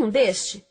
tem um deste?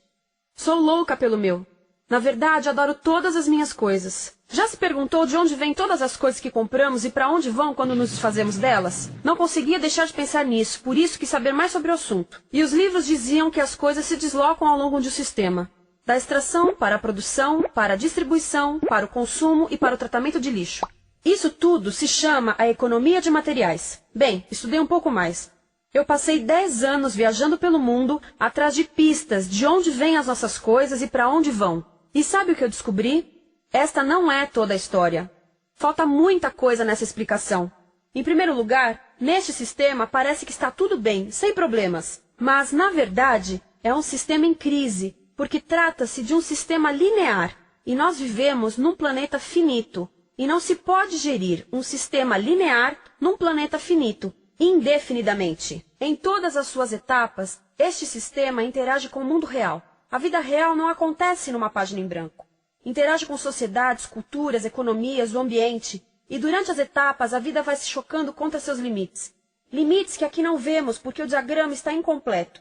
Sou louca pelo meu. Na verdade, adoro todas as minhas coisas. Já se perguntou de onde vêm todas as coisas que compramos e para onde vão quando nos desfazemos delas? Não conseguia deixar de pensar nisso, por isso quis saber mais sobre o assunto. E os livros diziam que as coisas se deslocam ao longo de um sistema. Da extração, para a produção, para a distribuição, para o consumo e para o tratamento de lixo. Isso tudo se chama a economia de materiais. Bem, estudei um pouco mais. Eu passei 10 anos viajando pelo mundo atrás de pistas de onde vêm as nossas coisas e para onde vão. E sabe o que eu descobri? Esta não é toda a história. Falta muita coisa nessa explicação. Em primeiro lugar, neste sistema parece que está tudo bem, sem problemas. Mas, na verdade, é um sistema em crise, porque trata-se de um sistema linear. E nós vivemos num planeta finito. E não se pode gerir um sistema linear num planeta finito, indefinidamente. Em todas as suas etapas, este sistema interage com o mundo real. A vida real não acontece numa página em branco. Interage com sociedades, culturas, economias, o ambiente. E durante as etapas, a vida vai se chocando contra seus limites. Limites que aqui não vemos porque o diagrama está incompleto.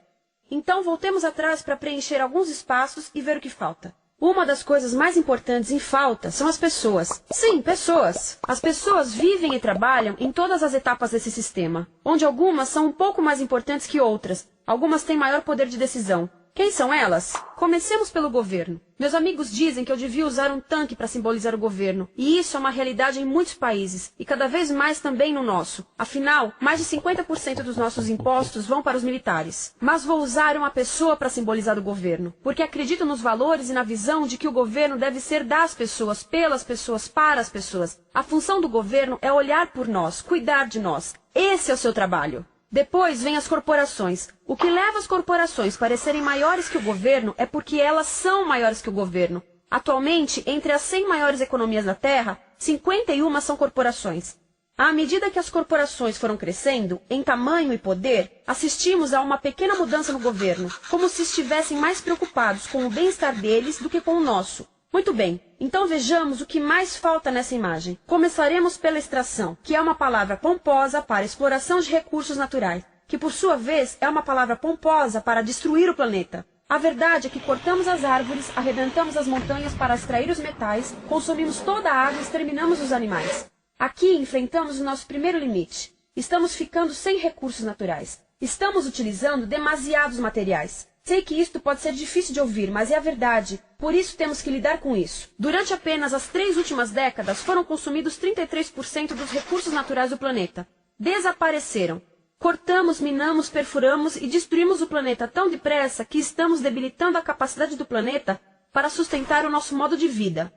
Então, voltemos atrás para preencher alguns espaços e ver o que falta. Uma das coisas mais importantes em falta são as pessoas. Sim, pessoas. As pessoas vivem e trabalham em todas as etapas desse sistema, onde algumas são um pouco mais importantes que outras. Algumas têm maior poder de decisão. Quem são elas? Comecemos pelo governo. Meus amigos dizem que eu devia usar um tanque para simbolizar o governo, e isso é uma realidade em muitos países, e cada vez mais também no nosso. Afinal, mais de 50% dos nossos impostos vão para os militares. Mas vou usar uma pessoa para simbolizar o governo, porque acredito nos valores e na visão de que o governo deve ser das pessoas, pelas pessoas, para as pessoas. A função do governo é olhar por nós, cuidar de nós. Esse é o seu trabalho. Depois vêm as corporações. O que leva as corporações a parecerem maiores que o governo é porque elas são maiores que o governo. Atualmente, entre as 100 maiores economias da Terra, 51 são corporações. À medida que as corporações foram crescendo, em tamanho e poder, assistimos a uma pequena mudança no governo, como se estivessem mais preocupados com o bem-estar deles do que com o nosso. Muito bem, então vejamos o que mais falta nessa imagem. Começaremos pela extração, que é uma palavra pomposa para exploração de recursos naturais, que por sua vez é uma palavra pomposa para destruir o planeta. A verdade é que cortamos as árvores, arrebentamos as montanhas para extrair os metais, consumimos toda a água e exterminamos os animais. Aqui enfrentamos o nosso primeiro limite. Estamos ficando sem recursos naturais. Estamos utilizando demasiados materiais. Sei que isto pode ser difícil de ouvir, mas é a verdade. Por isso temos que lidar com isso. Durante apenas as 3 últimas décadas, foram consumidos 33% dos recursos naturais do planeta. Desapareceram. Cortamos, minamos, perfuramos e destruímos o planeta tão depressa que estamos debilitando a capacidade do planeta para sustentar o nosso modo de vida.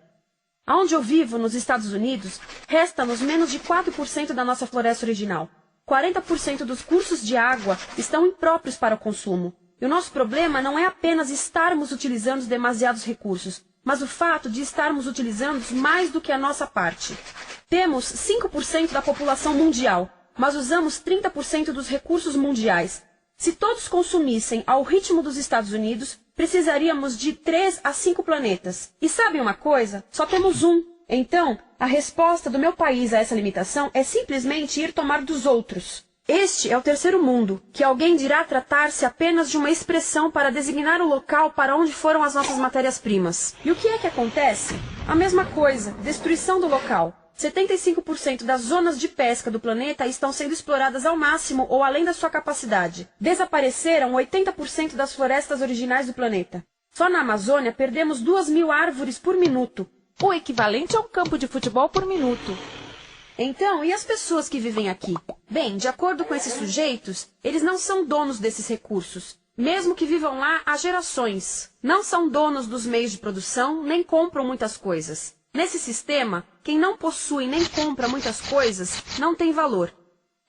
Aonde eu vivo, nos Estados Unidos, resta-nos menos de 4% da nossa floresta original. 40% dos cursos de água estão impróprios para o consumo. E o nosso problema não é apenas estarmos utilizando demasiados recursos, mas o fato de estarmos utilizando mais do que a nossa parte. Temos 5% da população mundial, mas usamos 30% dos recursos mundiais. Se todos consumissem ao ritmo dos Estados Unidos, precisaríamos de 3 a 5 planetas. E sabem uma coisa? Só temos um. Então, a resposta do meu país a essa limitação é simplesmente ir tomar dos outros. Este é o terceiro mundo, que alguém dirá tratar-se apenas de uma expressão para designar o local para onde foram as nossas matérias-primas. E o que é que acontece? A mesma coisa, destruição do local. 75% das zonas de pesca do planeta estão sendo exploradas ao máximo ou além da sua capacidade. Desapareceram 80% das florestas originais do planeta. Só na Amazônia perdemos 2.000 árvores por minuto, o equivalente a um campo de futebol por minuto. Então, e as pessoas que vivem aqui? Bem, de acordo com esses sujeitos, eles não são donos desses recursos, mesmo que vivam lá há gerações. Não são donos dos meios de produção, nem compram muitas coisas. Nesse sistema, quem não possui nem compra muitas coisas não tem valor.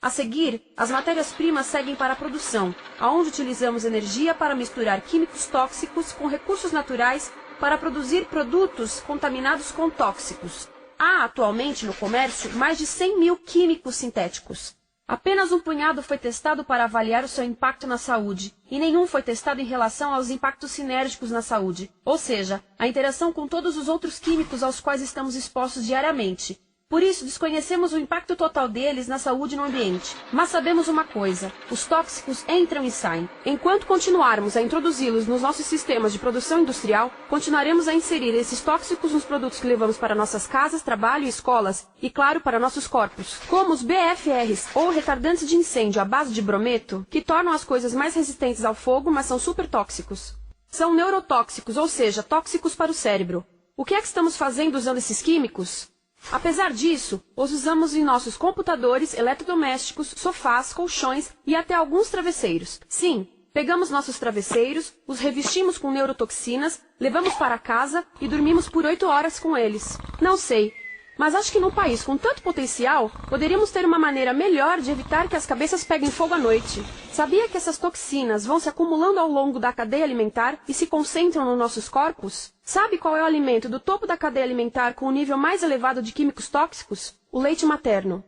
A seguir, as matérias-primas seguem para a produção, aonde utilizamos energia para misturar químicos tóxicos com recursos naturais para produzir produtos contaminados com tóxicos. Há atualmente no comércio mais de 100.000 químicos sintéticos. Apenas um punhado foi testado para avaliar o seu impacto na saúde, e nenhum foi testado em relação aos impactos sinérgicos na saúde, ou seja, a interação com todos os outros químicos aos quais estamos expostos diariamente. Por isso, desconhecemos o impacto total deles na saúde e no ambiente. Mas sabemos uma coisa: os tóxicos entram e saem. Enquanto continuarmos a introduzi-los nos nossos sistemas de produção industrial, continuaremos a inserir esses tóxicos nos produtos que levamos para nossas casas, trabalho e escolas, e claro, para nossos corpos. Como os BFRs, ou retardantes de incêndio à base de brometo, que tornam as coisas mais resistentes ao fogo, mas são super tóxicos. São neurotóxicos, ou seja, tóxicos para o cérebro. O que é que estamos fazendo usando esses químicos? Apesar disso, os usamos em nossos computadores, eletrodomésticos, sofás, colchões e até alguns travesseiros. Sim, pegamos nossos travesseiros, os revestimos com neurotoxinas, levamos para casa e dormimos por 8 horas com eles. Não sei, mas acho que num país com tanto potencial, poderíamos ter uma maneira melhor de evitar que as cabeças peguem fogo à noite. Sabia que essas toxinas vão se acumulando ao longo da cadeia alimentar e se concentram nos nossos corpos? Sabe qual é o alimento do topo da cadeia alimentar com o nível mais elevado de químicos tóxicos? O leite materno.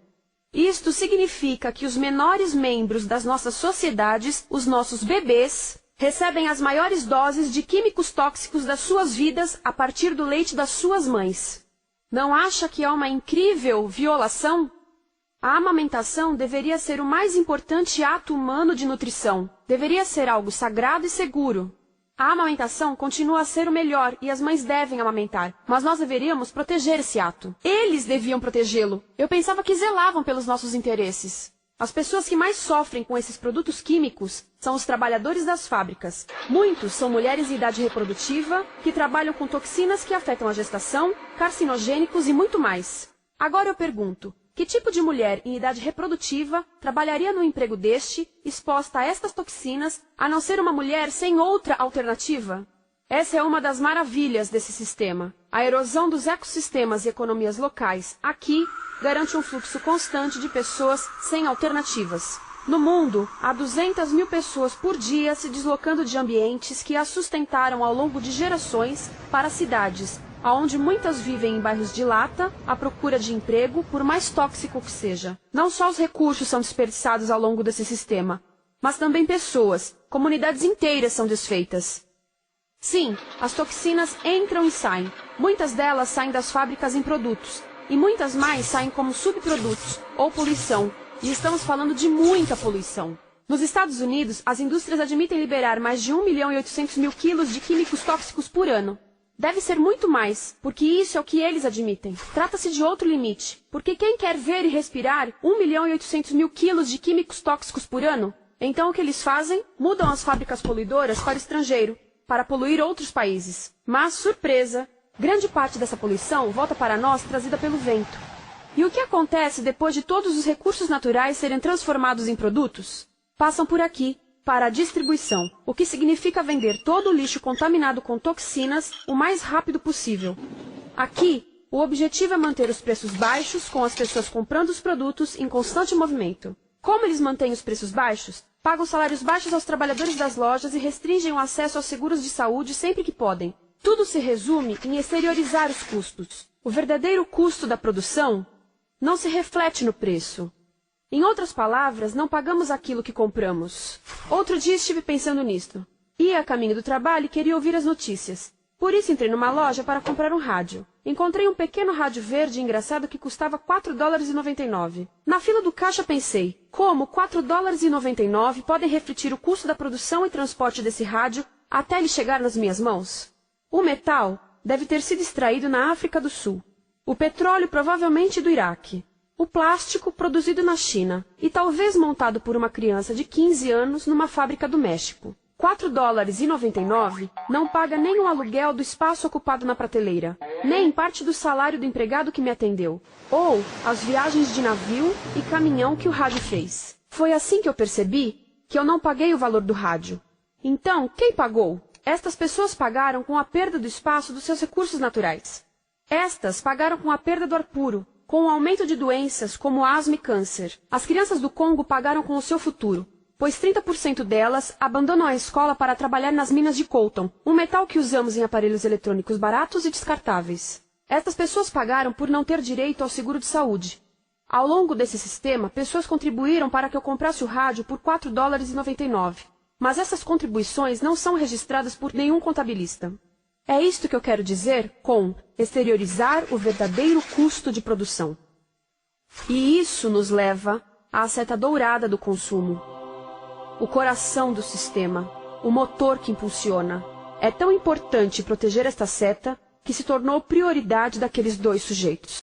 Isto significa que os menores membros das nossas sociedades, os nossos bebês, recebem as maiores doses de químicos tóxicos das suas vidas a partir do leite das suas mães. Não acha que é uma incrível violação? A amamentação deveria ser o mais importante ato humano de nutrição. Deveria ser algo sagrado e seguro. A amamentação continua a ser o melhor e as mães devem amamentar, mas nós deveríamos proteger esse ato. Eles deviam protegê-lo. Eu pensava que zelavam pelos nossos interesses. As pessoas que mais sofrem com esses produtos químicos são os trabalhadores das fábricas. Muitos são mulheres em idade reprodutiva que trabalham com toxinas que afetam a gestação, carcinogênicos e muito mais. Agora eu pergunto, que tipo de mulher em idade reprodutiva trabalharia no emprego deste, exposta a estas toxinas, a não ser uma mulher sem outra alternativa? Essa é uma das maravilhas desse sistema. A erosão dos ecossistemas e economias locais, aqui, garante um fluxo constante de pessoas sem alternativas. No mundo, há 200 mil pessoas por dia se deslocando de ambientes que as sustentaram ao longo de gerações para cidades, onde muitas vivem em bairros de lata, à procura de emprego, por mais tóxico que seja. Não só os recursos são desperdiçados ao longo desse sistema, mas também pessoas, comunidades inteiras são desfeitas. Sim, as toxinas entram e saem. Muitas delas saem das fábricas em produtos, e muitas mais saem como subprodutos, ou poluição, e estamos falando de muita poluição. Nos Estados Unidos, as indústrias admitem liberar mais de 1.800.000 quilos de químicos tóxicos por ano. Deve ser muito mais, porque isso é o que eles admitem. Trata-se de outro limite, porque quem quer ver e respirar 1.800.000 quilos de químicos tóxicos por ano? Então o que eles fazem? Mudam as fábricas poluidoras para o estrangeiro, para poluir outros países. Mas, surpresa, grande parte dessa poluição volta para nós trazida pelo vento. E o que acontece depois de todos os recursos naturais serem transformados em produtos? Passam por aqui, para a distribuição, o que significa vender todo o lixo contaminado com toxinas o mais rápido possível. Aqui, o objetivo é manter os preços baixos, com as pessoas comprando os produtos em constante movimento. Como eles mantêm os preços baixos? Pagam salários baixos aos trabalhadores das lojas e restringem o acesso aos seguros de saúde sempre que podem. Tudo se resume em exteriorizar os custos. O verdadeiro custo da produção não se reflete no preço. Em outras palavras, não pagamos aquilo que compramos. Outro dia estive pensando nisto. Ia a caminho do trabalho e queria ouvir as notícias. Por isso entrei numa loja para comprar um rádio. Encontrei um pequeno rádio verde engraçado que custava $4,99. Na fila do caixa pensei, como $4,99 podem refletir o custo da produção e transporte desse rádio até ele chegar nas minhas mãos? O metal deve ter sido extraído na África do Sul. O petróleo provavelmente do Iraque. O plástico produzido na China e talvez montado por uma criança de 15 anos numa fábrica do México. $4,99 não paga nem o aluguel do espaço ocupado na prateleira, nem parte do salário do empregado que me atendeu, ou as viagens de navio e caminhão que o rádio fez. Foi assim que eu percebi que eu não paguei o valor do rádio. Então, quem pagou? Estas pessoas pagaram com a perda do espaço dos seus recursos naturais. Estas pagaram com a perda do ar puro, com o aumento de doenças como asma e câncer. As crianças do Congo pagaram com o seu futuro, pois 30% delas abandonam a escola para trabalhar nas minas de coltan, um metal que usamos em aparelhos eletrônicos baratos e descartáveis. Estas pessoas pagaram por não ter direito ao seguro de saúde. Ao longo desse sistema, pessoas contribuíram para que eu comprasse o rádio por $4,99. Mas essas contribuições não são registradas por nenhum contabilista. É isto que eu quero dizer com exteriorizar o verdadeiro custo de produção. E isso nos leva à seta dourada do consumo. O coração do sistema, o motor que impulsiona. É tão importante proteger esta seta que se tornou prioridade daqueles dois sujeitos.